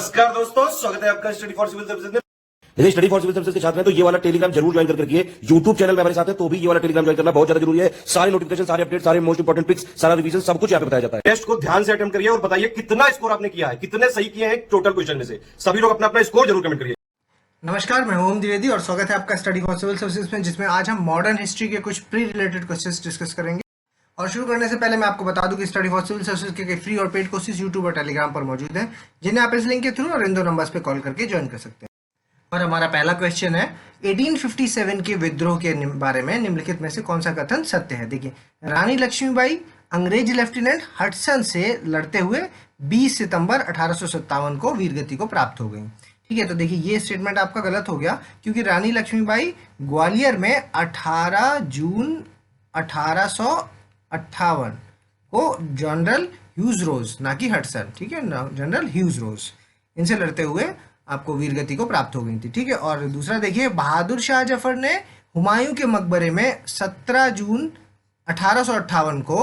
नमस्कार दोस्तों, स्वागत है आपका स्टडी फॉर सिविल सर्विसेज में। यदि स्टडी फॉर सिविल सर्विसेज के छात्र हैं तो ये वाला टेलीग्राम जरूर ज्वाइन करके रखिए। यूट्यूब चैनल में हमारे साथ है तो भी ये वाला टेलीग्राम ज्वाइन करना बहुत ज्यादा जरूरी है। सारे नोटिफिकेशन, सारे अपडेट, सारे मोस्ट इंपोर्टेंट पिक्स, सारा रिवीजन सब कुछ यहाँ पे बताया जाता है। टेस्ट को ध्यान से अटेम्प्ट करिए और बताइए कितना स्कोर आपने किया है, कितने सही किए हैं टोटल क्वेश्चन में से। सभी लोग अपना अपना स्कोर जरूर कमेंट करिए। नमस्कार, मैं ओम द्विवेदी और स्वागत है आपका स्टडी फॉर सिविल सर्विसेज में, जिसमें आज हम मॉडर्न हिस्ट्री के कुछ प्री रिलेटेड क्वेश्चंस डिस्कस करेंगे। और शुरू करने से पहले मैं आपको बता दूं कि स्टडी फॉर सिविल सर्विसेज के फ्री और पेड कोर्सेज यूट्यूब और टेलीग्राम पर मौजूद हैं, जिन्हें आप इस लिंक के थ्रू और इन दो नंबर्स पे कॉल करके ज्वाइन कर सकते हैं। और हमारा पहला क्वेश्चन है 1857 के विद्रोह के बारे में निम्नलिखित में से कौन सा कथन सत्य है। देखिए, रानी लक्ष्मीबाई अंग्रेज लेफ्टिनेंट हडसन से लड़ते हुए 20 सितंबर 1857 को वीरगति को प्राप्त हो गई। ठीक है, तो देखिए ये स्टेटमेंट आपका गलत हो गया, क्योंकि रानी लक्ष्मीबाई ग्वालियर में 18 जून 1858 को जनरल ह्यूज रोज, ना कि हडसन, ठीक है ना, जनरल ह्यूज रोज, इनसे लड़ते हुए आपको वीरगति को प्राप्त हो गई थी। ठीक है, और दूसरा देखिए, बहादुर शाह जफर ने हुमायूं के मकबरे में 17 जून 1858 को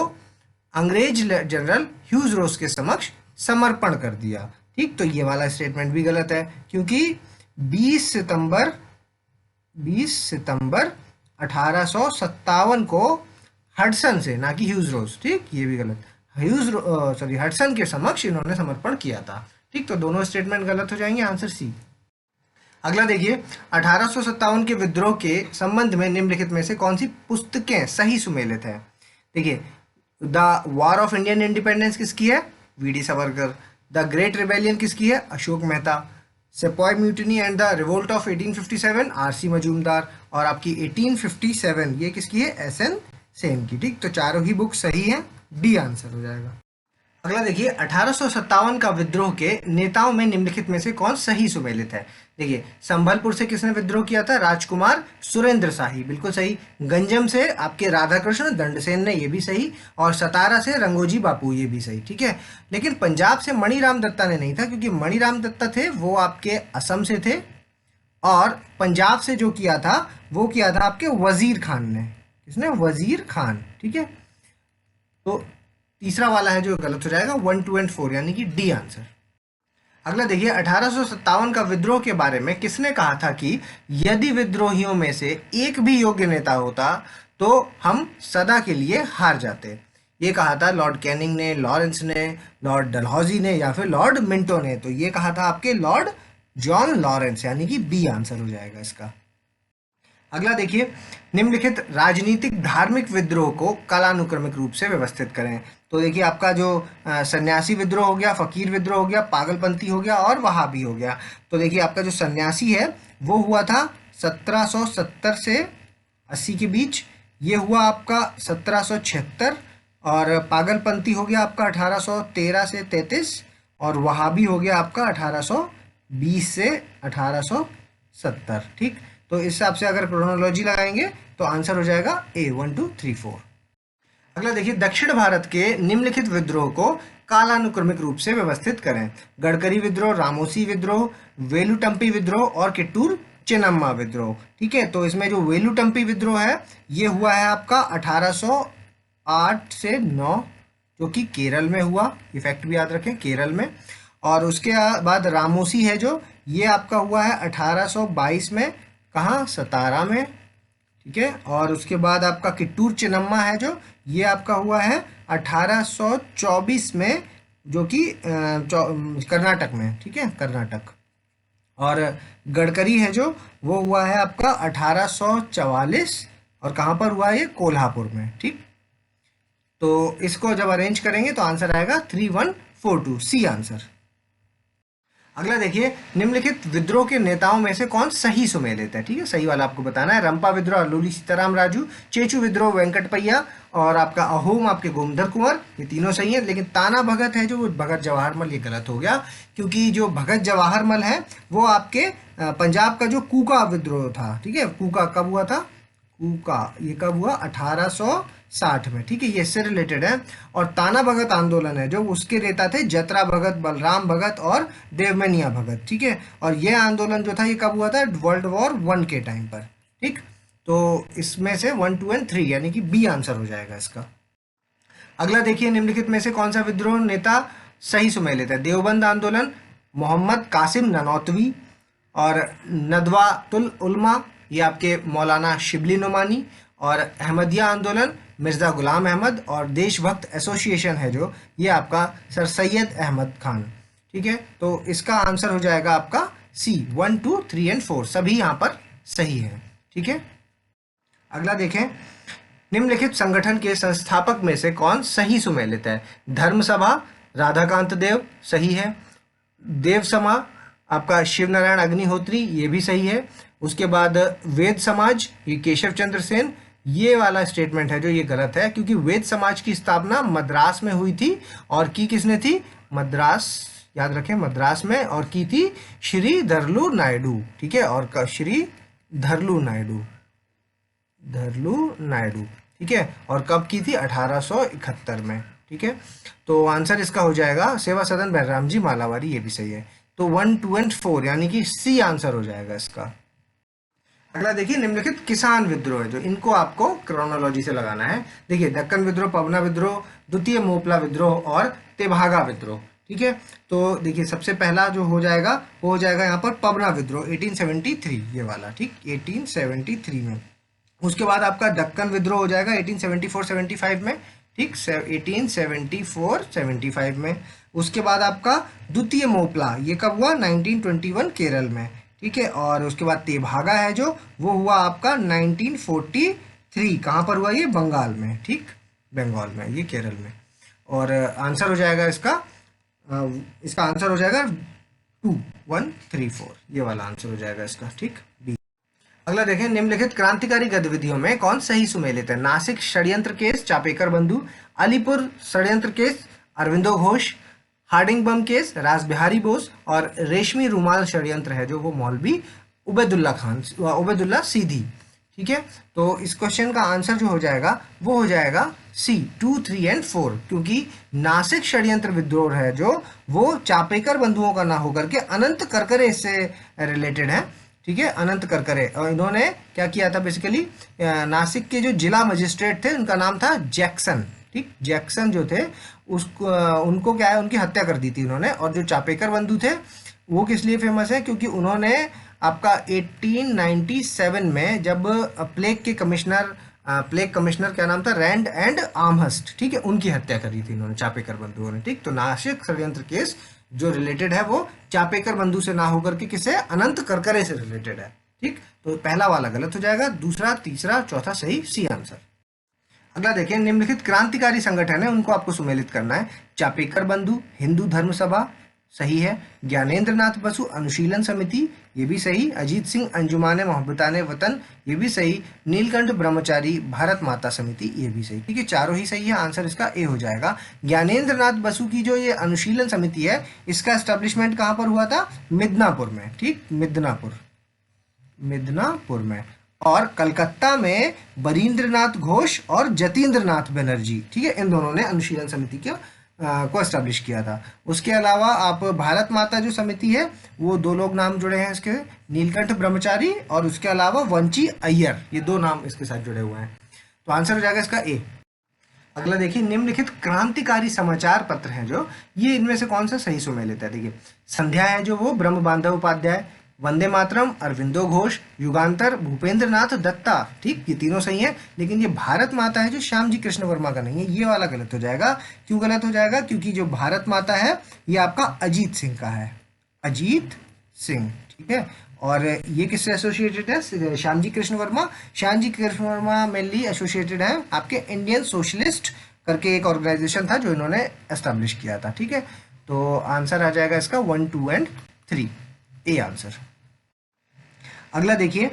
अंग्रेज जनरल ह्यूज रोज के समक्ष समर्पण कर दिया। ठीक, तो ये वाला स्टेटमेंट भी गलत है, क्योंकि 20 सितंबर 1857 को हडसन से, ना कि ह्यूज रोज, ठीक, ये भी गलत, हडसन के समक्ष इन्होंने समर्पण किया था। ठीक, तो दोनों स्टेटमेंट गलत हो जाएंगे, आंसर सी। अगला देखिए, 1857 के विद्रोह के संबंध में निम्नलिखित में से कौन सी पुस्तकें सही सुमेलित है। देखिए, the war of Indian independence किसकी है, V D. Savarkar. The great rebellion किसकी है, Ashok Mehta. Sepoy mutiny and the revolt of 1857, R C. Majumdar. और आपकी 1857 ये किसकी है, एस.एन. सेन की। ठीक, तो चारों ही बुक सही है, डी आंसर हो जाएगा। अगला देखिए, 1857 का विद्रोह के नेताओं में निम्नलिखित में से कौन सही सुमेलित है। देखिए, संभलपुर से किसने विद्रोह किया था, राजकुमार सुरेंद्र शाही, बिल्कुल सही। गंजम से आपके राधाकृष्ण दंडसेन ने, ये भी सही। और सतारा से रंगोजी बापू, ये भी सही। ठीक है, लेकिन पंजाब से मणिराम दत्ता ने नहीं था, क्योंकि मणिराम दत्ता थे वो आपके असम से थे, और पंजाब से जो किया था वो किया था आपके वजीर खान ने। किसने, वजीर खान। ठीक है, तो तीसरा वाला है जो गलत हो जाएगा, 1, 2 और 4, यानी कि डी आंसर। अगला देखिए, 1857 का विद्रोह के बारे में किसने कहा था कि यदि विद्रोहियों में से एक भी योग्य नेता होता तो हम सदा के लिए हार जाते। ये कहा था लॉर्ड कैनिंग ने, लॉरेंस ने, लॉर्ड डलहौजी ने, या फिर लॉर्ड मिंटो ने। तो ये कहा था आपके लॉर्ड जॉन लॉरेंस, यानी कि बी आंसर हो जाएगा इसका। अगला देखिए, निम्नलिखित राजनीतिक धार्मिक विद्रोह को कालानुक्रमिक रूप से व्यवस्थित करें। तो देखिए, आपका जो सन्यासी विद्रोह हो गया, फकीर विद्रोह हो गया, पागलपंथी हो गया और वहाबी हो गया। तो देखिए, आपका जो सन्यासी है वो हुआ था 1770 से 80 के बीच, ये हुआ आपका 1776, और पागलपंथी हो गया आपका 1813 से 33, और वहाबी हो गया आपका 1820 से 1870। ठीक, तो इस हिसाब से अगर क्रोनोलॉजी लगाएंगे तो आंसर हो जाएगा ए, 1, 2, 3, 4। अगला देखिए, दक्षिण भारत के निम्नलिखित विद्रोह को कालानुक्रमिक रूप से व्यवस्थित करें। गडकरी विद्रोह, रामोसी विद्रोह, वेलुटम्पी विद्रोह और किट्टूर चेन्नम्मा विद्रोह। ठीक है, तो इसमें जो वेलुटम्पी विद्रोह है ये हुआ है आपका 1808 से 9, जो कि केरल में हुआ, इफेक्ट भी याद रखें, केरल में। और उसके बाद रामोसी है जो, ये आपका हुआ है 1822 में, कहाँ, सतारा में। ठीक है, और उसके बाद आपका किट्टूर चेन्नम्मा है जो, ये आपका हुआ है 1824 में, जो कि कर्नाटक में। ठीक है, कर्नाटक। और गडकरी है जो, वो हुआ है आपका 1844, और कहाँ पर हुआ है ये, कोल्हापुर में। ठीक, तो इसको जब अरेंज करेंगे तो आंसर आएगा 3142, सी आंसर। अगला देखिए, निम्नलिखित विद्रोह के नेताओं में से कौन सही सुमेलित है। ठीक है, सही वाला आपको बताना है। रंपा विद्रोह अल्लूरी सीताराम राजू, चेचू विद्रोह वेंकटपैया, और आपका अहोम आपके गोमधर कुंवर, ये तीनों सही है। लेकिन ताना भगत है जो, भगत जवाहरमल, ये गलत हो गया, क्योंकि जो भगत जवाहरमल है वो आपके पंजाब का जो कूका विद्रोह था। ठीक है, कूका कब हुआ था, कूका ये कब हुआ, 1860 में। ठीक है, ये इससे रिलेटेड है। और ताना भगत आंदोलन है जो, उसके नेता थे जतरा भगत, बलराम भगत और देवमनिया भगत। ठीक है, और ये आंदोलन जो था ये कब हुआ था, वर्ल्ड वॉर 1 के टाइम पर। ठीक, तो इसमें से 1, 2 और 3, यानी कि बी आंसर हो जाएगा इसका। अगला देखिए, निम्नलिखित में से कौन सा विद्रोह नेता सही सुमेलित है। देवबंद आंदोलन, मोहम्मद कासिम ननौतवी और नदवातुल उलमा ये आपके मौलाना शिबली नुमानी, और अहमदिया आंदोलन मिर्ज़ा गुलाम अहमद, और देशभक्त एसोसिएशन है जो ये आपका सर सैयद अहमद खान। ठीक है, तो इसका आंसर हो जाएगा आपका सी, 1, 2, 3 एंड 4 सभी यहाँ पर सही है। ठीक है, अगला देखें, निम्नलिखित संगठन के संस्थापक में से कौन सही सुमेलित है? धर्म सभा राधाकांत देव सही है, देव समा आपका शिव नारायण अग्निहोत्री ये भी सही है, उसके बाद वेद समाज ये केशव चंद्र सेन, ये वाला स्टेटमेंट है जो ये गलत है, क्योंकि वेद समाज की स्थापना मद्रास में हुई थी और की किसने थी? मद्रास, याद रखें मद्रास में, और की थी श्री धरलू नायडू। ठीक है, और श्री धरलू नायडू, ठीक है, और कब की थी? 1871 में। ठीक है, तो आंसर इसका हो जाएगा सेवा सदन बलराम जी मालावारी, ये भी सही है। तो 1, 2 एंड 4 यानी कि सी आंसर हो जाएगा इसका। अगला देखिए, निम्नलिखित किसान विद्रोह है जो इनको आपको क्रोनोलॉजी से लगाना है। देखिए, दक्कन विद्रोह, पवना विद्रोह, द्वितीय मोपला विद्रोह और तेभागा विद्रोह। ठीक है, तो देखिए सबसे पहला जो हो जाएगा वो हो जाएगा यहाँ पर पवना विद्रोह 1873 ये वाला। ठीक, 1873 में। उसके बाद आपका दक्कन विद्रोह हो जाएगा 1874-75 में। ठीक, 1874-75 में। उसके बाद आपका द्वितीय मोपला ये कब हुआ? 1921 केरल में। ठीक है, और उसके बाद तेभागा है जो वो हुआ आपका 1943। कहाँ पर हुआ? ये बंगाल में। ठीक, बंगाल में, ये केरल में। और आंसर हो जाएगा इसका आंसर हो जाएगा 2, 1, 3, 4 ये वाला आंसर हो जाएगा इसका। ठीक, बी। अगला देखें, निम्नलिखित क्रांतिकारी गतिविधियों में कौन सही सुमेलित है? नासिक षड्यंत्र केस चापेकर बंधु, अलीपुर षड्यंत्र केस अरविंदो घोष, हार्डिंग बम केस रासबिहारी बोस, और रेशमी रुमाल षड्यंत्र है जो वो मौलवी उबैदुल्ला सीधी। ठीक है, तो इस क्वेश्चन का आंसर जो हो जाएगा वो हो जाएगा सी, 2, 3 एंड 4, क्योंकि नासिक षड्यंत्र विद्रोह है जो वो चापेकर बंधुओं का ना होकर के अनंत करकरे से रिलेटेड है। ठीक है, अनंत करकरे, और इन्होंने क्या किया था? बेसिकली नासिक के जो जिला मजिस्ट्रेट थे उनका नाम था जैक्सन। ठीक, जैक्सन जो थे उसको उनको क्या है, उनकी हत्या कर दी थी उन्होंने। और जो चापेकर बंधु थे वो किस लिए फेमस है? क्योंकि उन्होंने आपका 1897 में जब प्लेग कमिश्नर क्या नाम था? Rand and Amherst. ठीक है, उनकी हत्या करी थी इन्होंने, चापेकर बंधुओं ने। ठीक, तो नासिक षड्यंत्र केस जो रिलेटेड है वो चापेकर बंधु से ना होकर के किसे? अनंत करकरे से रिलेटेड है। ठीक, तो पहला वाला गलत हो जाएगा, दूसरा, तीसरा, चौथा सही, सी आंसर। अगला देखिए, निम्नलिखित क्रांतिकारी संगठन है उनको आपको सुमेलित करना है। चापेकर बंधु हिंदू धर्म सभा सही है, ज्ञानेंद्र नाथ बसु अनुशीलन समिति ये भी सही, अजीत सिंह अंजुमाने मोहब्बताने वतन ये भी सही, नीलकंठ ब्रह्मचारी भारत माता समिति ये भी सही। ठीक है, चारों ही सही है, आंसर इसका ए हो जाएगा। ज्ञानेंद्र नाथ बसु की जो ये अनुशीलन समिति है इसका एस्टेब्लिशमेंट कहाँ पर हुआ था? मिदनापुर में। ठीक, मिदनापुर में। और कलकत्ता में बरींद्रनाथ घोष और जतींद्रनाथ बनर्जी, ठीक है, इन दोनों ने अनुशीलन समिति को एस्टेब्लिश किया था। उसके अलावा आप भारत माता जो समिति है वो 2 लोग नाम जुड़े हैं इसके, नीलकंठ ब्रह्मचारी और उसके अलावा वंची अय्यर, ये 2 नाम इसके साथ जुड़े हुए हैं। तो आंसर हो जाएगा इसका ए। अगला देखिए, निम्नलिखित क्रांतिकारी समाचार पत्र हैं जो ये इनमें से कौन सा सही सुमेलित है? देखिए, संध्या है जो वो ब्रह्म बांधव उपाध्याय, वंदे मातरम अरविंदो घोष, युगांतर भूपेंद्र नाथ दत्ता। ठीक, ये तीनों सही हैं, लेकिन ये भारत माता है जो श्याम जी कृष्ण वर्मा का नहीं है, ये वाला गलत हो जाएगा। क्यों गलत हो जाएगा? क्योंकि जो भारत माता है ये आपका अजीत सिंह का है, अजीत सिंह। ठीक है, और ये किससे एसोसिएटेड है? श्याम जी कृष्ण वर्मा। श्याम जी कृष्ण वर्मा मेनली एसोसिएटेड है आपके इंडियन सोशलिस्ट करके एक ऑर्गेनाइजेशन था जो इन्होंने एस्टेब्लिश किया था। ठीक है, तो आंसर आ जाएगा इसका 1, 2 एंड 3, ए आंसर। अगला देखिए,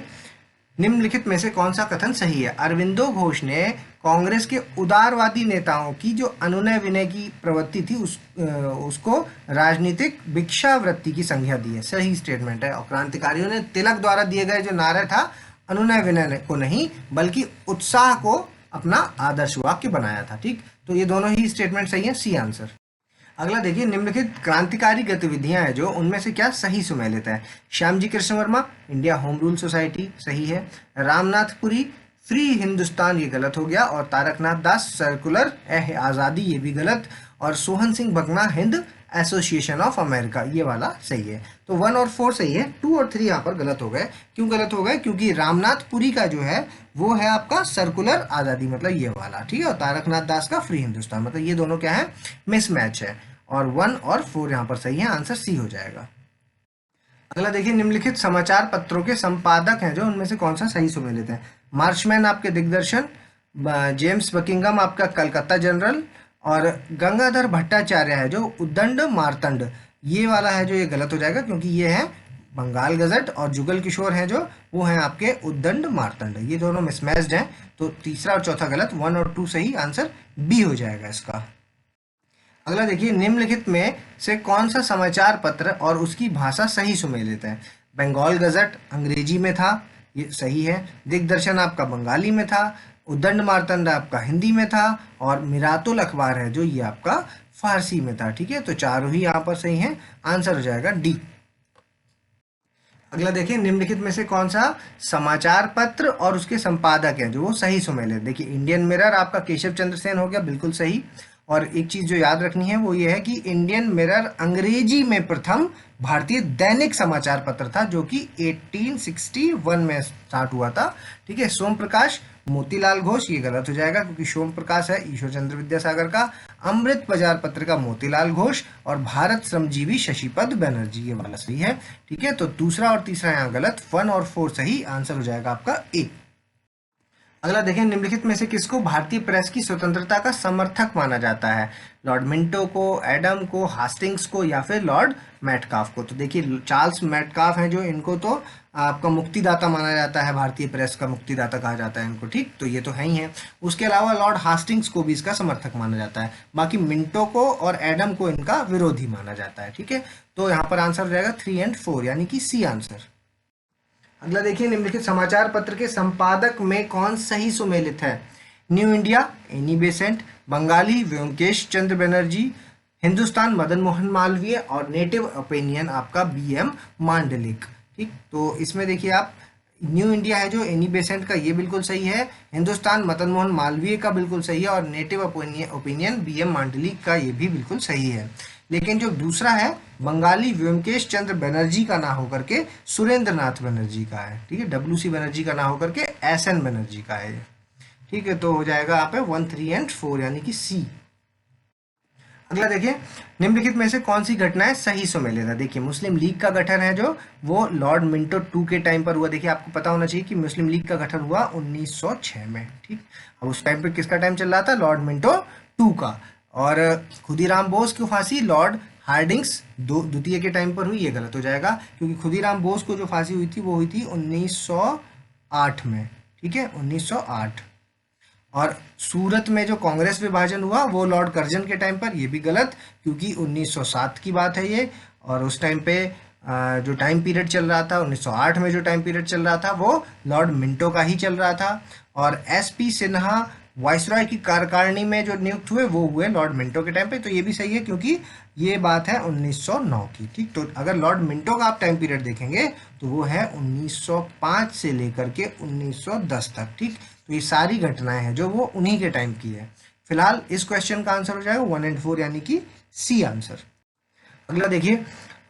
निम्नलिखित में से कौन सा कथन सही है? अरविंदो घोष ने कांग्रेस के उदारवादी नेताओं की जो अनुनय विनय की प्रवृत्ति थी उसको राजनीतिक भिक्षावृत्ति की संज्ञा दी है, सही स्टेटमेंट है। और क्रांतिकारियों ने तिलक द्वारा दिए गए जो नारा था अनुनय विनय को नहीं बल्कि उत्साह को अपना आदर्श वाक्य बनाया था। ठीक, तो ये दोनों ही स्टेटमेंट सही है, सी आंसर। अगला देखिए, निम्नलिखित क्रांतिकारी गतिविधियां हैं जो उनमें से क्या सही सुमेलित है? Shyam ji Krishna Varma India home rule society सही है, रामनाथपुरी फ्री हिंदुस्तान ये गलत हो गया, और तारकनाथ दास सर्कुलर आज़ादी ये भी गलत, और सोहन सिंह भगना हिंद एसोसिएशन ऑफ अमेरिका, ये वाला सही है। तो 1 और 4 सही है, 2 और 3 यहाँ पर गलत हो गए। क्यों गलत हो गए? क्योंकि रामनाथपुरी का जो है वो है आपका सर्कुलर आज़ादी, मतलब ये वाला, ठीक है। और तारकनाथ दास का फ्री हिंदुस्तान, मतलब ये दोनों क्या है, मिसमैच है। और 1 और 4 यहाँ पर सही है, आंसर सी हो जाएगा। अगला देखिए, निम्नलिखित समाचार पत्रों के संपादक हैं जो, उनमें से कौन सा सही सुमेलित है? मार्चमैन आपके दिग्दर्शन, जेम्स बकिंगम आपका कलकत्ता जनरल, और गंगाधर भट्टाचार्य है जो उद्दंड मार्तंड, ये वाला है जो ये गलत हो जाएगा क्योंकि ये है बंगाल गजट, और जुगल किशोर हैं जो वो हैं आपके उद्दंड मार्तंड, ये दोनों मिसमैच्ड हैं। तो तीसरा और चौथा गलत, 1 और 2 सही, आंसर बी हो जाएगा इसका। अगला देखिए, निम्नलिखित में से कौन सा समाचार पत्र और उसकी भाषा सही सुमेलित है? बंगाल गजट अंग्रेजी में था, ये सही है। दिग्दर्शन आपका बंगाली में था, उद्दंड मार्तंड आपका हिंदी में था, और मिरातुल अखबार है जो ये आपका फारसी में था, ठीक है। तो चारों ही यहाँ पर सही हैं, आंसर हो जाएगा डी। अगला देखिए, निम्नलिखित में से कौन सा समाचार पत्र और उसके संपादक हैं जो वो सही सुमेलित? देखिए, इंडियन मिरर आपका केशव चंद्र सेन हो गया, बिल्कुल सही। और एक चीज जो याद रखनी है वो ये है कि इंडियन मिरर अंग्रेजी में प्रथम भारतीय दैनिक समाचार पत्र था जो कि 1861 में स्टार्ट हुआ था, ठीक है। सोम प्रकाश, मोतीलाल घोष, ये गलत हो जाएगा क्योंकि सोम प्रकाश है ईश्वर चंद्र विद्यासागर का, अमृत बाजार पत्र का मोतीलाल घोष, और भारत श्रमजीवी शशिपद बनर्जी, ये वाला सही है, ठीक है। तो दूसरा और तीसरा यहाँ गलत, 1 और 4 सही, आंसर हो जाएगा आपका ए। अगला देखें, निम्नलिखित में से किसको भारतीय प्रेस की स्वतंत्रता का समर्थक माना जाता है? लॉर्ड मिंटो को, एडम को, हास्टिंग्स को, या फिर लॉर्ड मेटकाफ को? तो देखिए, चार्ल्स मेटकाफ हैं जो, इनको तो आपका मुक्तिदाता माना जाता है, भारतीय प्रेस का मुक्तिदाता कहा जाता है इनको, ठीक। तो ये तो है ही है। उसके अलावा लॉर्ड हास्टिंग्स को भी इसका समर्थक माना जाता है। बाकी मिंटो को और एडम को इनका विरोधी माना जाता है, ठीक है। तो यहाँ पर आंसर हो जाएगा 3 और 4, यानी कि सी आंसर। अगला देखिए, निम्नलिखित समाचार पत्र के संपादक में कौन सही सुमेलित है? New India Annie Besant, Bengali Vyomkesh Chandra Banerjee, Hindustan Madan Mohan Malaviya, और नेटिव ओपिनियन आपका BM मांडलिक, ठीक। तो इसमें देखिए आप, न्यू इंडिया है जो एनी बेसेंट का, ये बिल्कुल सही है। हिंदुस्तान मदन मोहन मालवीय का बिल्कुल सही है, और नेटिव ओपिनियन BM मांडलिक का ये भी बिल्कुल सही है। लेकिन जो दूसरा है बंगाली व्योमकेश चंद्र बनर्जी का ना होकर के सुरेंद्र नाथ बनर्जी का है, ठीक है। WC बनर्जी का ना होकर के SN बनर्जी का है, ठीक है। तो हो जाएगा यहाँ पे 1, 3 और 4, यानी कि सी। अगला देखिए, निम्नलिखित में से कौन सी घटनाएं सही सुमेलित है? देखिए, मुस्लिम लीग का गठन है जो, वो लॉर्ड मिंटो 2 के टाइम पर हुआ। देखिए, आपको पता होना चाहिए कि मुस्लिम लीग का गठन हुआ 1906 में, ठीक। अब उस टाइम पे किसका टाइम चल रहा था? लॉर्ड मिंटो 2 का। और खुदीराम बोस की फांसी लॉर्ड हार्डिंग्स द्वितीय के टाइम पर हुई, ये गलत हो जाएगा क्योंकि खुदीराम बोस को जो फांसी हुई थी वो हुई थी 1908 में, ठीक है, 1908। और सूरत में जो कांग्रेस विभाजन हुआ वो लॉर्ड कर्जन के टाइम पर, ये भी गलत क्योंकि 1907 की बात है ये। और उस टाइम पे जो टाइम पीरियड चल रहा था, 1908 में जो टाइम पीरियड चल रहा था वो लॉर्ड मिंटो का ही चल रहा था। और SP सिन्हा वाइसरॉय की कार्यकारिणी में जो नियुक्त हुए वो हुए लॉर्ड मिंटो के टाइम पे। तो ये भी सही है क्योंकि ये बात है 1909 की, ठीक। तो अगर लॉर्ड मिंटो का आप टाइम पीरियड देखेंगे तो वो है 1905 से लेकर के 1910 तक, ठीक। तो ये सारी घटनाएं हैं जो वो उन्हीं के टाइम की है। फिलहाल इस क्वेश्चन का आंसर हो जाएगा 1 और 4, यानी कि सी आंसर। अगला देखिए,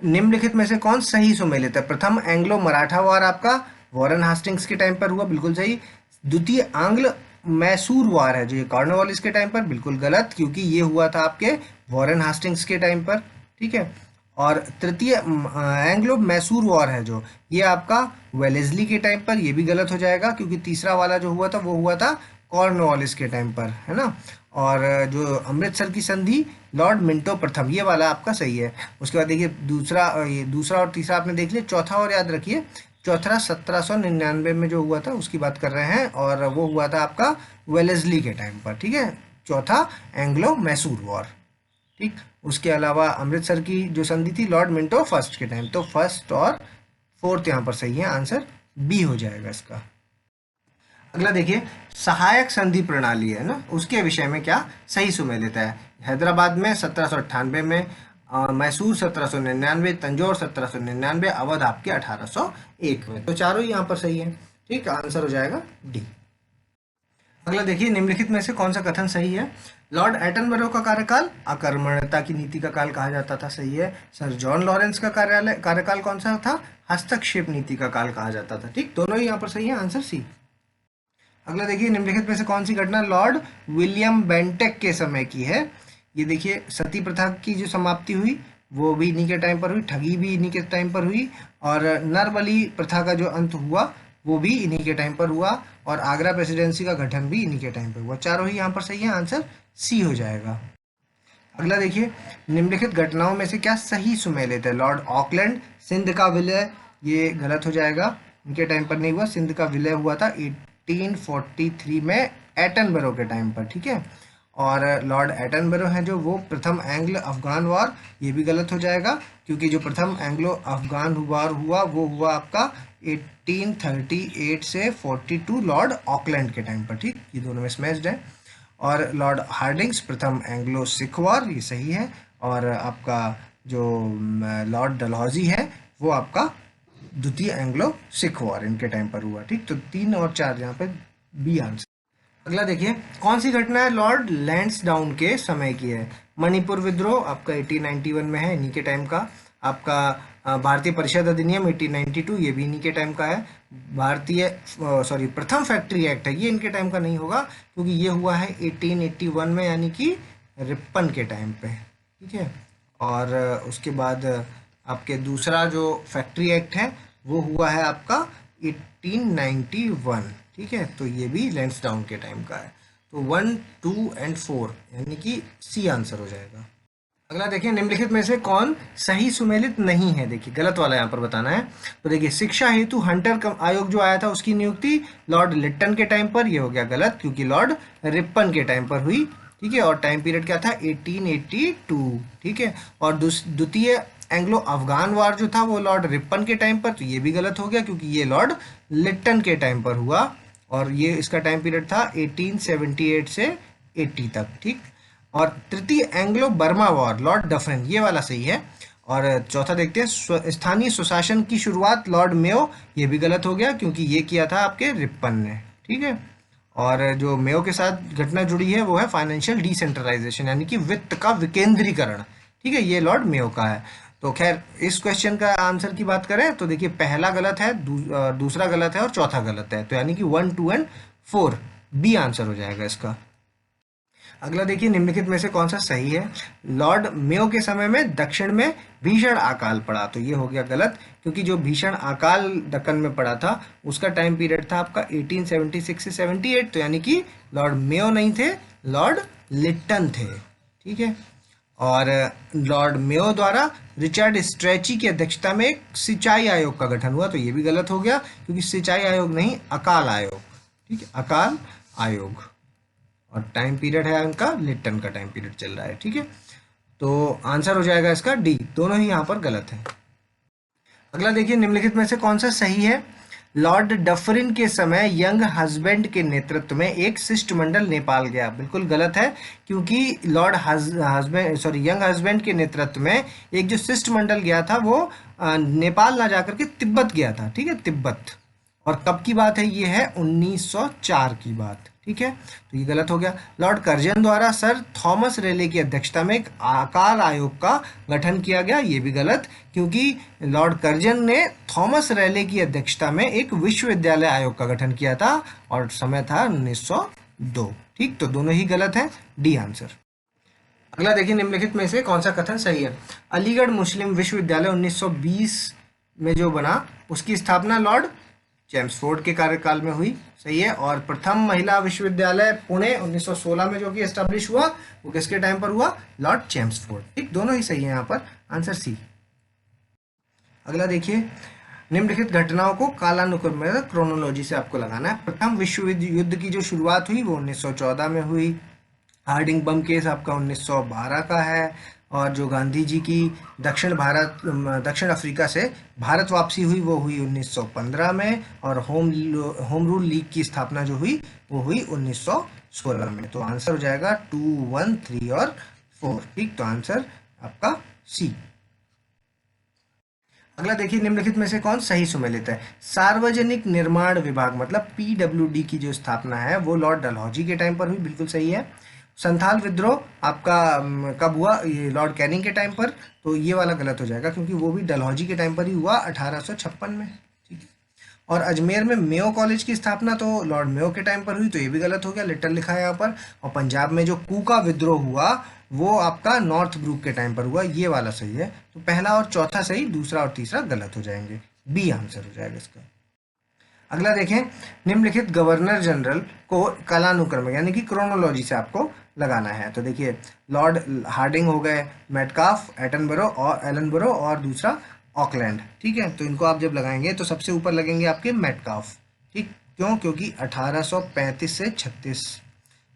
निम्नलिखित में से कौन सही सुमेलित है? प्रथम एंग्लो मराठा वार आपका वॉरेन हास्टिंग्स के टाइम पर हुआ, बिल्कुल सही। द्वितीय आंग्ल मैसूर वार है जो, ये कॉर्नवालिस के टाइम पर, बिल्कुल गलत क्योंकि ये हुआ था आपके वॉरेन हास्टिंग्स के टाइम पर, ठीक है। और तृतीय एंग्लो मैसूर वॉर है जो, ये आपका वेलेस्ली के टाइम पर, ये भी गलत हो जाएगा क्योंकि तीसरा वाला जो हुआ था वो हुआ था कॉर्नवालिस के टाइम पर, है ना। और जो अमृतसर की संधि लॉर्ड मिंटो प्रथम, ये वाला आपका सही है। उसके बाद देखिए, दूसरा और तीसरा आपने देख लिया, चौथा और याद रखिए, चौथा 1799 में जो हुआ था उसकी बात कर रहे हैं, और वो हुआ था आपका वेलेस्ली के टाइम पर, ठीक है। चौथा एंग्लो मैसूर वॉर, ठीक। उसके अलावा अमृतसर की जो संधि थी लॉर्ड मिंटो फर्स्ट के टाइम। तो फर्स्ट और 4 यहाँ पर सही है, आंसर बी हो जाएगा इसका। अगला देखिए, सहायक संधि प्रणाली है ना, उसके विषय में क्या सही सुमेलित है? हैदराबाद में 1798 में, मैसूर 1799, तंजौर 1799, अवध आपके 1801 में। तो चारों ही यहाँ पर सही है, ठीक। आंसर हो जाएगा डी। अगला देखिए, निम्नलिखित में से कौन सा कथन सही है? लॉर्ड एटनबरो का कार्यकाल अकर्मण्यता की नीति का काल कहा जाता था, सही है। सर जॉन लॉरेंस का कार्यकाल कौन सा था? हस्तक्षेप नीति का काल कहा जाता था, ठीक, दोनों ही यहाँ पर सही है, आंसर सी। अगला देखिए, निम्नलिखित में से कौन सी घटना लॉर्ड विलियम बेंटेक के समय की है? ये देखिए, सती प्रथा की जो समाप्ति हुई वो भी इन्हीं के टाइम पर हुई, ठगी भी इन्हीं के टाइम पर हुई, और नरबली प्रथा का जो अंत हुआ वो भी इन्हीं के टाइम पर हुआ, और आगरा प्रेसिडेंसी का गठन भी इन्हीं के टाइम पर हुआ। चारों ही यहाँ पर सही है, आंसर सी हो जाएगा। अगला देखिए, निम्नलिखित घटनाओं में से क्या सही सुमेलित है? लॉर्ड ऑकलैंड, सिंध का विलय, ये गलत हो जाएगा, इनके टाइम पर नहीं हुआ। सिंध का विलय हुआ था 1843 में एटनबरो के टाइम पर, ठीक है। और लॉर्ड एटनबरो हैं जो, वो प्रथम एंग्लो अफगान वॉर, ये भी गलत हो जाएगा, क्योंकि जो प्रथम एंग्लो अफगान वॉर हुआ वो हुआ आपका 1838 से 42 लॉर्ड ऑकलैंड के टाइम पर, ठीक, ये दोनों में स्मैश्ड है। और लॉर्ड हार्डिंग्स प्रथम एंग्लो सिख वॉर, ये सही है। और आपका जो लॉर्ड डलहौजी है वो आपका द्वितीय एंग्लो सिख वॉर इनके टाइम पर हुआ, ठीक। तो 3 और 4 यहाँ पे बी आंसर। अगला देखिए, कौन सी घटना है लॉर्ड लैंसडाउन के समय की है? मणिपुर विद्रोह आपका 1891 में है, इन्हीं के टाइम का। आपका भारतीय परिषद अधिनियम 1892, ये भी इन्हीं के टाइम का है। प्रथम फैक्ट्री एक्ट है, ये इनके टाइम का नहीं होगा, क्योंकि ये हुआ है 1881 में, यानी कि रिपन के टाइम पे, ठीक है। और उसके बाद आपके दूसरा जो फैक्ट्री एक्ट है वो हुआ है आपका 1891, ठीक है। तो ये भी लैंसडाउन के टाइम का है। तो 1, 2 एंड 4 यानी कि सी आंसर हो जाएगा। अगला देखिए, निम्नलिखित में से कौन सही सुमेलित नहीं है? देखिए, गलत वाला यहाँ पर बताना है। तो देखिए, शिक्षा हेतु हंटर आयोग जो आया था उसकी नियुक्ति लॉर्ड लिट्टन के टाइम पर, ये हो गया गलत, क्योंकि लॉर्ड रिपन के टाइम पर हुई, ठीक है। और टाइम पीरियड क्या था? 1882, ठीक है। और द्वितीय एंग्लो अफगान वार जो था वो लॉर्ड रिपन के टाइम पर, तो ये भी गलत हो गया, क्योंकि ये लॉर्ड लिट्टन के टाइम पर हुआ, और ये इसका टाइम पीरियड था 1878 से 80 तक, ठीक। और तृतीय Anglo Burma war Lord Dufferin, ये वाला सही है। और चौथा देखते हैं, स्थानीय स्वशासन की शुरुआत लॉर्ड मेयो, ये भी गलत हो गया, क्योंकि ये किया था आपके रिपन ने, ठीक है। और जो मेयो के साथ घटना जुड़ी है वो है फाइनेंशियल डिसेंट्रलाइजेशन, यानी कि वित्त का विकेंद्रीकरण, ठीक है, ये लॉर्ड मेयो का है। तो खैर, इस क्वेश्चन का आंसर की बात करें तो देखिए, पहला गलत है, दूसरा गलत है और चौथा गलत है, तो यानी कि 1, 2 एंड 4 बी आंसर हो जाएगा इसका। अगला देखिए, निम्नलिखित में से कौन सा सही है? लॉर्ड मेयो के समय में दक्षिण में भीषण अकाल पड़ा, तो ये हो गया गलत, क्योंकि जो भीषण अकाल दक्कन में पड़ा था उसका टाइम पीरियड था आपका 1876 से 78, तो यानी कि लॉर्ड मेयो नहीं थे, लॉर्ड लिट्टन थे, ठीक है। और लॉर्ड मेयो द्वारा रिचर्ड स्ट्रेची की अध्यक्षता में एक सिंचाई आयोग का गठन हुआ, तो ये भी गलत हो गया, क्योंकि सिंचाई आयोग नहीं, अकाल आयोग, ठीक है, अकाल आयोग। और टाइम पीरियड है उनका लिट्टन का टाइम पीरियड चल रहा है, ठीक है। तो आंसर हो जाएगा इसका डी, दोनों ही यहाँ पर गलत है। अगला देखिए, निम्नलिखित में से कौन सा सही है? लॉर्ड डफरिन के समय यंग हस्बैंड के नेतृत्व में एक शिष्टमंडल नेपाल गया, बिल्कुल गलत है, क्योंकि लॉर्ड यंग हस्बैंड के नेतृत्व में एक जो शिष्टमंडल गया था वो नेपाल ना जाकर के तिब्बत गया था, ठीक है, तिब्बत। और कब की बात है? ये है 1904 की बात, ठीक है। तो ये गलत हो गया। लॉर्ड कर्जन द्वारा सर थॉमस रेले की अध्यक्षता में एक आकाल आयोग का गठन किया गया, ये भी गलत, क्योंकि लॉर्ड कर्जन ने थॉमस रेले की अध्यक्षता में एक विश्वविद्यालय आयोग का गठन किया था, और समय था 1902, ठीक। तो दोनों ही गलत है, डी आंसर। अगला देखिए, निम्नलिखित में से कौन सा कथन सही है? अलीगढ़ मुस्लिम विश्वविद्यालय 1920 में जो बना उसकी स्थापना लॉर्ड चेम्सफोर्ड के कार्यकाल में हुई, सही है। और प्रथम महिला विश्वविद्यालय पुणे 1916 में जो कि एस्टेब्लिश हुआ वो किसके टाइम पर हुआ? लॉर्ड चेम्सफोर्ड, ठीक, दोनों ही सही है यहाँ पर, आंसर सी। अगला देखिए, निम्नलिखित घटनाओं को कालानुक्रम में क्रोनोलॉजी से आपको लगाना है। प्रथम विश्व युद्ध की जो शुरुआत हुई वो 1914 में हुई। हार्डिंग बम केस आपका 1912 का है। और जो गांधी जी की दक्षिण अफ्रीका से भारत वापसी हुई वो हुई 1915 में। और होम रूल लीग की स्थापना जो हुई वो हुई 1916 में। तो आंसर हो जाएगा 2, 1, 3 और 4, ठीक। तो आंसर आपका सी। अगला देखिए, निम्नलिखित में से कौन सही सुमेलित है? सार्वजनिक निर्माण विभाग मतलब पीडब्ल्यूडी की जो स्थापना है वो लॉर्ड डलहौजी के टाइम पर हुई, बिल्कुल सही है। संथाल विद्रोह आपका कब हुआ? ये लॉर्ड कैनिंग के टाइम पर, तो ये वाला गलत हो जाएगा क्योंकि वो भी डलहौजी के टाइम पर ही हुआ 1856 में। ठीक है। और अजमेर में मेयो कॉलेज की स्थापना तो लॉर्ड मेयो के टाइम पर हुई, तो ये भी गलत हो गया, लिटिल लिखा है यहाँ पर। और पंजाब में जो कूका विद्रोह हुआ वो आपका नॉर्थ ब्रूक के टाइम पर हुआ, ये वाला सही है। तो पहला और चौथा सही, दूसरा और तीसरा गलत हो जाएंगे, बी आंसर हो जाएगा इसका। अगला देखें, निम्नलिखित गवर्नर जनरल को कालानुक्रम यानी कि क्रोनोलॉजी से आपको लगाना है। तो देखिए, लॉर्ड हार्डिंग हो गए, मेटकाफ, एटनबरो और एलनबरो और दूसरा ऑकलैंड। ठीक है, तो इनको आप जब लगाएंगे तो सबसे ऊपर लगेंगे आपके मेटकाफ। ठीक, क्यों? क्योंकि 1835 से 36।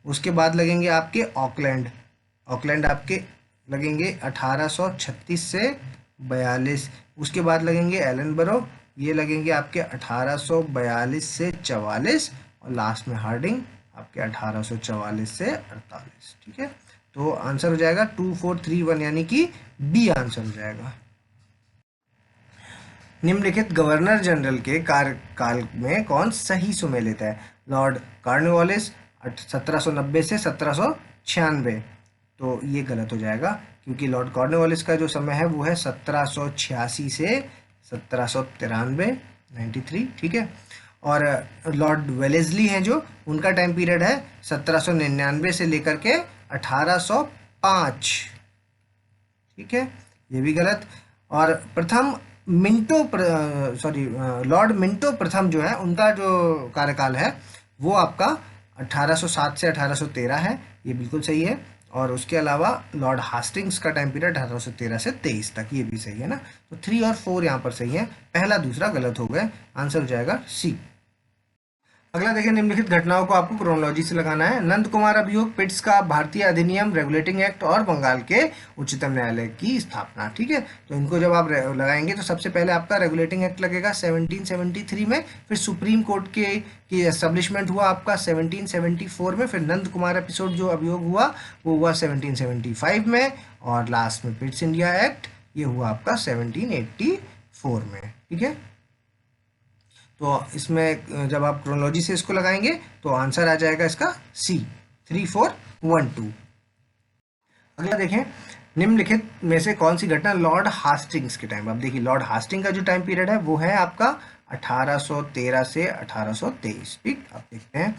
उसके बाद लगेंगे आपके ऑकलैंड, ऑकलैंड आपके लगेंगे 1836 से 42। उसके बाद लगेंगे एलनबरो, ये लगेंगे आपके 1842 से 44। और लास्ट में हार्डिंग आपके 1844 से 48। ठीक है, तो आंसर हो जाएगा 2431 यानी कि बी आंसर हो जाएगा। निम्नलिखित गवर्नर जनरल के कार्यकाल में कौन सही सुमेलित है? लॉर्ड कॉर्नवालिस 1790 से 1796, तो ये गलत हो जाएगा क्योंकि लॉर्ड कॉर्नवालिस का जो समय है वो है 1786 से 1793, 93। ठीक है, और लॉर्ड वेलेस्ली हैं जो, उनका टाइम पीरियड है 1799 से लेकर के 1805। ठीक है, ये भी गलत। और प्रथम मिंटो लॉर्ड मिंटो प्रथम जो है उनका जो कार्यकाल है वो आपका 1807 से 1813 है, ये बिल्कुल सही है। और उसके अलावा लॉर्ड हास्टिंग्स का टाइम पीरियड 1813 से 23 तक, ये भी सही है ना। तो 3 और 4 यहाँ पर सही है, पहला दूसरा गलत हो गए, आंसर हो जाएगा सी। अगला देखिए, निम्नलिखित घटनाओं को आपको क्रोनोलॉजी से लगाना है। नंद कुमार अभियोग, पिट्स का भारतीय अधिनियम, रेगुलेटिंग एक्ट और बंगाल के उच्चतम न्यायालय की स्थापना। ठीक है, तो इनको जब आप लगाएंगे तो सबसे पहले आपका रेगुलेटिंग एक्ट लगेगा 1773 में, फिर सुप्रीम कोर्ट की एस्टेब्लिशमेंट हुआ आपका 1774 में, फिर नंद कुमार एपिसोड जो अभियोग हुआ वो हुआ 1775 में, और लास्ट में पिट्स इंडिया एक्ट ये हुआ आपका 1784 में। ठीक है, तो इसमें जब आप क्रोनोलॉजी से इसको लगाएंगे तो आंसर आ जाएगा इसका सी, 3412। अगला देखें, निम्नलिखित में से कौन सी घटना लॉर्ड हास्टिंग्स के टाइम, अब देखिए लॉर्ड हास्टिंग का जो टाइम पीरियड है वो है आपका 1813 से 1823। ठीक, अब देखते हैं,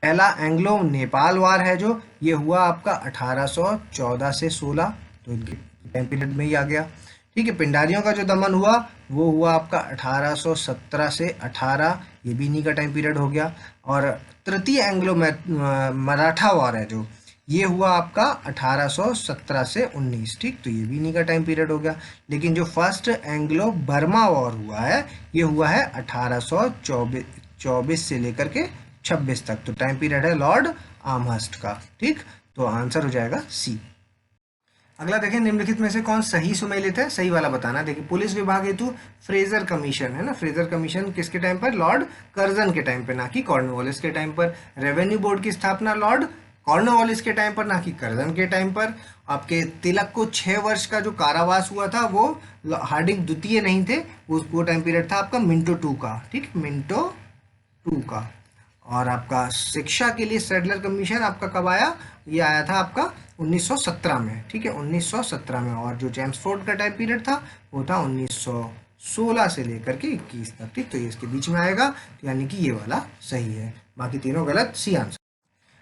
पहला एंग्लो नेपाल वार है जो, ये हुआ आपका 1814 से 16, तो इनके टाइम पीरियड में ही आ गया। ठीक है, पिंडारियों का जो दमन हुआ वो हुआ आपका 1817 से 18, ये भी इन्हीं का टाइम पीरियड हो गया। और तृतीय एंग्लो मराठा वॉर है जो, ये हुआ आपका 1817 से 19। ठीक, तो ये भी इन्हीं का टाइम पीरियड हो गया। लेकिन जो फर्स्ट एंग्लो बर्मा वॉर हुआ है ये हुआ है 1824 से लेकर के 26 तक, तो टाइम पीरियड है लॉर्ड आर्महर्स्ट का। ठीक, तो आंसर हो जाएगा सी। अगला देखें, निम्नलिखित में से कौन सही सुमेलित है? सही वाला बताना। देखिए, पुलिस विभाग हेतु फ्रेजर कमीशन है ना, फ्रेजर कमीशन किसके टाइम पर? लॉर्ड कर्जन के टाइम पर, ना कि कॉर्नवालिस के टाइम पर। रेवेन्यू बोर्ड की स्थापना लॉर्ड कॉर्नवालिस के टाइम पर, ना कि कर्जन के टाइम पर। आपके तिलक को 6 वर्ष का जो कारावास हुआ था वो हार्डिंग द्वितीय नहीं थे, वो टाइम पीरियड था आपका मिंटो 2 का। ठीक, मिंटो 2 का। और आपका शिक्षा के लिए सैडलर कमीशन आपका कब आया? ये आया था आपका 1917 में। ठीक है, 1917 में। और जो चैम्सफोर्ड का टाइम पीरियड था वो था 1916 से लेकर के 21 तक। ठीक, तो ये इसके बीच में आएगा, तो यानी कि ये वाला सही है, बाकी तीनों गलत, सी आंसर।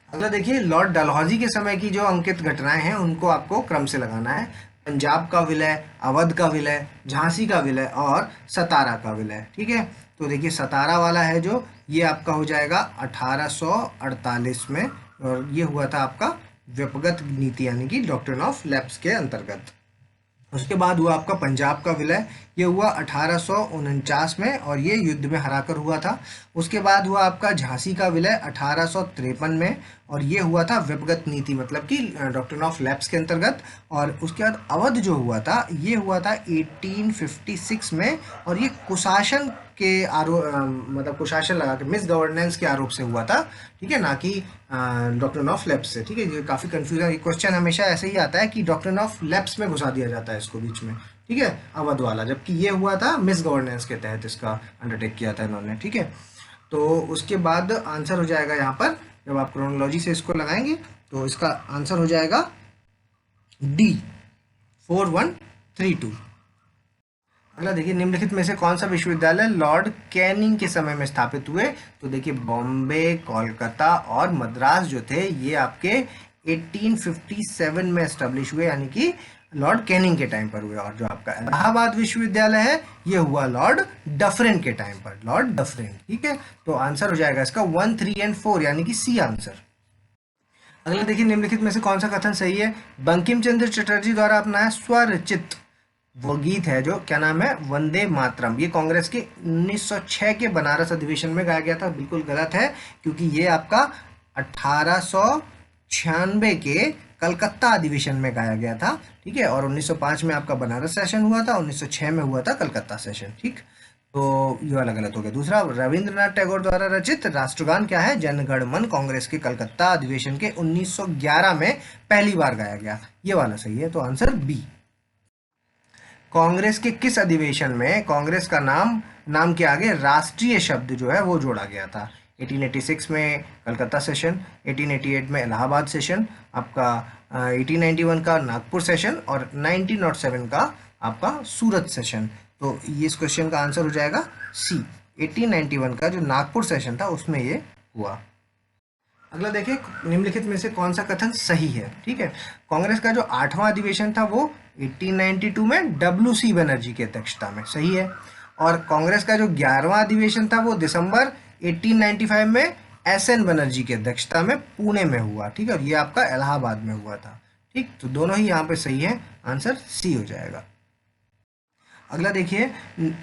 अगला देखिए, लॉर्ड डलहौजी के समय की जो अंकित घटनाएं हैं उनको आपको क्रम से लगाना है। पंजाब का विलय, अवध का विलय, झांसी का विलय और सतारा का विलय। ठीक है, तो देखिए सतारा वाला है जो, ये आपका हो जाएगा 1848 में, और ये हुआ था आपका व्यपगत नीति यानी कि डॉक्ट्रिन ऑफ लैप्स के अंतर्गत। उसके बाद हुआ आपका पंजाब का विलय, ये हुआ 1849 में और ये युद्ध में हराकर हुआ था। उसके बाद हुआ आपका झांसी का विलय 1853 में और ये हुआ था व्यपगत नीति मतलब कि डॉक्ट्रिन ऑफ लैप्स के अंतर्गत। और उसके बाद अवध जो हुआ था ये हुआ था 1856 में और ये कुशासन के आरोप मतलब कुशासन लगा के मिस गवर्नेंस के आरोप से हुआ था, ठीक है, ना कि डॉक्ट्रिन ऑफ लैप्स से। ठीक है, ये काफ़ी कंफ्यूजन क्वेश्चन हमेशा ऐसे ही आता है कि डॉक्ट्रिन ऑफ लैप्स में घुसा दिया जाता है इसको बीच में, ठीक है, अवध वाला, जबकि ये हुआ था मिस गवर्नेंस के तहत इसका अंडरटेक किया था इन्होंने। ठीक है, तो उसके बाद आंसर हो जाएगा यहाँ पर, जब आप क्रोनोलॉजी से इसको लगाएंगे तो इसका आंसर हो जाएगा डी 4132। अगला देखिए, निम्नलिखित में से कौन सा विश्वविद्यालय लॉर्ड कैनिंग के समय में स्थापित हुए? तो देखिए, बॉम्बे, कोलकाता और मद्रास जो थे ये आपके 1857 में एस्टेब्लिश हुए, यानी कि लॉर्ड कैनिंग के टाइम पर हुए। और जो आपका इलाहाबाद विश्वविद्यालय है ये हुआ लॉर्ड डफरिन के टाइम पर, लॉर्ड डफरिन। ठीक है, तो आंसर हो जाएगा इसका 1, 3 एंड 4, यानी कि सी आंसर। अगला देखिए, निम्नलिखित में से कौन सा कथन सही है? बंकिम चंद्र चटर्जी द्वारा अपनाया स्वरचित वो गीत है जो, क्या नाम है? वंदे मातरम। ये कांग्रेस के 1906 के बनारस अधिवेशन में गाया गया था। बिल्कुल गलत है, क्योंकि ये आपका 1896 के कलकत्ता अधिवेशन में गाया गया था। ठीक है, और 1905 में आपका बनारस सेशन हुआ था, 1906 में हुआ था कलकत्ता सेशन। ठीक, तो ये वाला गलत हो गया। दूसरा, रविंद्रनाथ टैगोर द्वारा रचित राष्ट्रगान क्या है? जन गण मन कांग्रेस के कलकत्ता अधिवेशन के 1911 में पहली बार गाया गया। ये वाला सही है, तो आंसर बी। कांग्रेस के किस अधिवेशन में कांग्रेस का नाम के आगे राष्ट्रीय शब्द जो है वो जोड़ा गया था? 1886 में कलकत्ता सेशन, 1888 में इलाहाबाद सेशन, आपका 1891 का नागपुर सेशन और 1907 का आपका सूरत सेशन। तो ये इस क्वेश्चन का आंसर हो जाएगा सी, 1891 का जो नागपुर सेशन था उसमें ये हुआ। अगला देखिए, निम्नलिखित में से कौन सा कथन सही है? ठीक है, कांग्रेस का जो 8वां अधिवेशन था वो 1892 में WC बनर्जी की अध्यक्षता में, सही है। और कांग्रेस का जो 11वां अधिवेशन था वो दिसंबर 1895 में SN बनर्जी की अध्यक्षता में पुणे में हुआ। ठीक है, और ये आपका इलाहाबाद में हुआ था। ठीक, तो दोनों ही यहाँ पे सही है, आंसर सी हो जाएगा। अगला देखिए,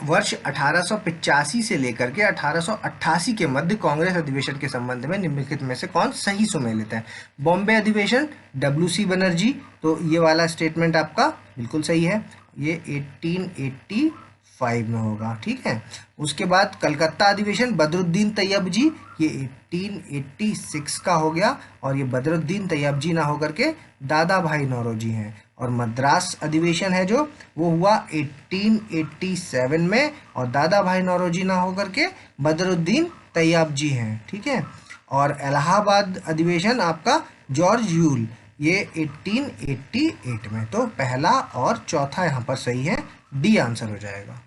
वर्ष 1885 से लेकर के 1888 के मध्य कांग्रेस अधिवेशन के संबंध में निम्नलिखित में से कौन सही सुमेलित है? बॉम्बे अधिवेशन WC बनर्जी, तो ये वाला स्टेटमेंट आपका बिल्कुल सही है, ये 1885 में होगा। ठीक है, उसके बाद कलकत्ता अधिवेशन बदरुद्दीन तैयब जी, ये 1886 का हो गया, और ये बदरुद्दीन तैयब जी ना होकर के दादा भाई नौरोजी हैं। और मद्रास अधिवेशन है जो वो हुआ 1887 में, और दादा भाई नौरोजी ना होकर के बदरुद्दीन तैयब जी हैं। ठीक है, और इलाहाबाद अधिवेशन आपका जॉर्ज यूल, ये 1888 में। तो पहला और चौथा यहाँ पर सही है, डी आंसर हो जाएगा।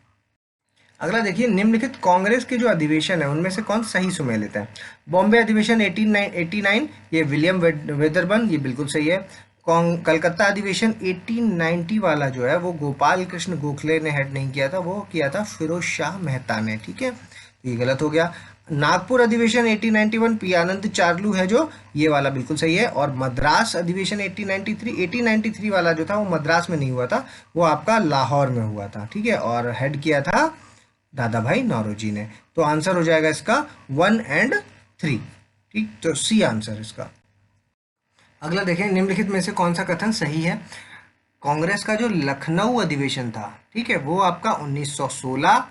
अगला देखिए, निम्नलिखित कांग्रेस के जो अधिवेशन है उनमें से कौन सही सुमेलित है? बॉम्बे अधिवेशन 1889, ये विलियम वेदरबर्न, ये बिल्कुल सही है। कलकत्ता अधिवेशन 1890 वाला जो है वो गोपाल कृष्ण गोखले ने हेड नहीं किया था, वो किया था फिरोज शाह मेहता ने। ठीक है, तो ये गलत हो गया। नागपुर अधिवेशन 1891 पी आनंद चार्लू है जो, ये वाला बिल्कुल सही है। और मद्रास अधिवेशन 1893 वाला जो था वो मद्रास में नहीं हुआ था, वो आपका लाहौर में हुआ था। ठीक है, और हेड किया था दादा भाई नौरोजी ने। तो आंसर हो जाएगा इसका 1 एंड 3। ठीक, तो सी आंसर इसका। अगला देखें, निम्नलिखित में से कौन सा कथन सही है? कांग्रेस का जो लखनऊ अधिवेशन था, ठीक है, वो आपका 1916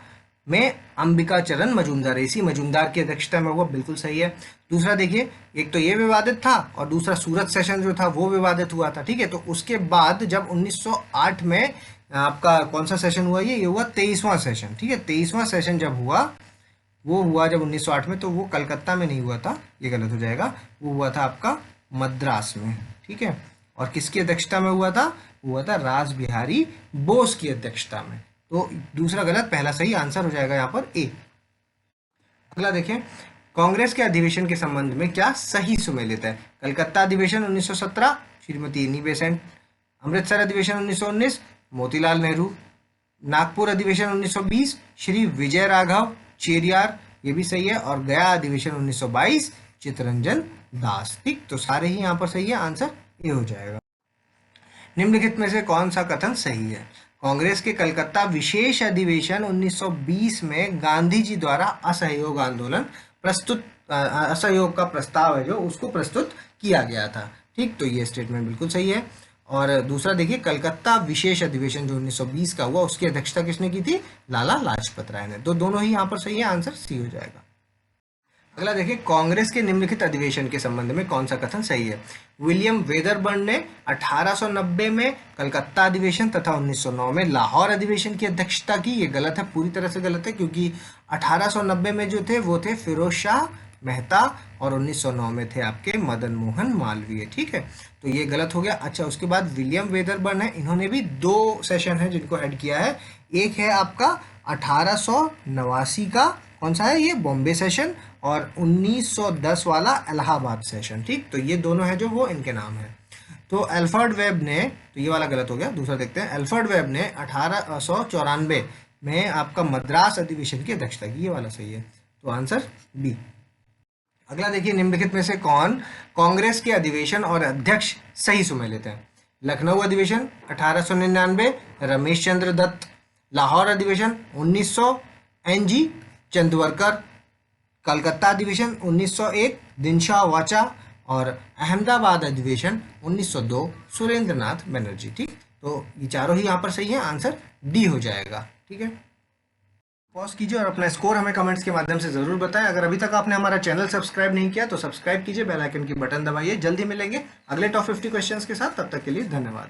में अंबिका चरण मजूमदार, इसी मजूमदार की अध्यक्षता में हुआ, बिल्कुल सही है। दूसरा देखिए, एक तो ये विवादित था और दूसरा सूरत सेशन जो था वो विवादित हुआ था। ठीक है, तो उसके बाद जब 1908 में आपका कौन सा सेशन हुआ? ये हुआ 23वां सेशन। ठीक है, 23वां सेशन जब हुआ वो हुआ जब 1908 में, तो वो कलकत्ता में नहीं हुआ था, ये गलत हो जाएगा, वो हुआ था आपका मद्रास में। ठीक है, और किसकी अध्यक्षता में हुआ था? हुआ था रास बिहारी बोस की अध्यक्षता में। तो दूसरा गलत, पहला सही, आंसर हो जाएगा यहाँ पर ए। अगला देखें, कांग्रेस के अधिवेशन के संबंध में क्या सही सुमेलित है? कलकत्ता अधिवेशन 1917 श्रीमती एनी बेसेंट, अमृतसर अधिवेशन 1919 मोतीलाल नेहरू, नागपुर अधिवेशन 1920 श्री विजय राघव चेरियार, ये भी सही है, और गया अधिवेशन 1922 चित्तरंजन दास। ठीक, तो सारे ही यहाँ पर सही है, आंसर ए हो जाएगा। निम्नलिखित में से कौन सा कथन सही है? कांग्रेस के कलकत्ता विशेष अधिवेशन 1920 में गांधी जी द्वारा असहयोग आंदोलन असहयोग का प्रस्ताव है जो उसको प्रस्तुत किया गया था। ठीक, तो ये स्टेटमेंट बिल्कुल सही है। और दूसरा देखिए, कलकत्ता विशेष अधिवेशन जो 1920 का हुआ उसकी अध्यक्षता किसने की थी? लाला लाजपत राय ने। तो दोनों ही यहाँ पर सही है, आंसर सी हो जाएगा। अगला देखिए, कांग्रेस के निम्नलिखित अधिवेशन के संबंध में कौन सा कथन सही है। विलियम वेदरबर्न ने 1890 में कलकत्ता अधिवेशन तथा 1909 में लाहौर अधिवेशन की अध्यक्षता की। ये गलत है, पूरी तरह से गलत है, क्योंकि 1890 में जो थे वो थे फिरोज शाह मेहता और 1909 में थे आपके मदन मोहन मालवीय। ठीक है, तो ये गलत हो गया। अच्छा, उसके बाद विलियम वेदरबर्न है, इन्होंने भी 2 सेशन है जिनको ऐड किया है। एक है आपका 1889 का, कौन सा है ये, बॉम्बे सेशन, और 1910 वाला इलाहाबाद सेशन। ठीक, तो ये दोनों है जो वो इनके नाम है। तो अल्फ्रेड वेब ने, तो ये वाला गलत हो गया, दूसरा देखते हैं। अल्फ्रेड वेब ने 1894 में आपका मद्रास अधिवेशन की अध्यक्षता की, ये वाला सही है, तो आंसर बी। अगला देखिए, निम्नलिखित में से कौन कांग्रेस के अधिवेशन और अध्यक्ष सही सुमेलित हैं। लखनऊ अधिवेशन 1899 रमेश चंद्र दत्त, लाहौर अधिवेशन 1900 एन.जी. चंदवरकर, कलकत्ता अधिवेशन 1901 दिनशाह वाचा, और अहमदाबाद अधिवेशन 1902 सुरेंद्र नाथ बनर्जी। ठीक, तो ये चारों ही यहाँ पर सही है, आंसर डी हो जाएगा। ठीक है, पॉज कीजिए और अपना स्कोर हमें कमेंट्स के माध्यम से जरूर बताएं। अगर अभी तक आपने हमारा चैनल सब्सक्राइब नहीं किया तो सब्सक्राइब कीजिए, बेल आइकन की बटन दबाइए। जल्दी मिलेंगे अगले टॉप 50 क्वेश्चंस के साथ, तब तक के लिए धन्यवाद।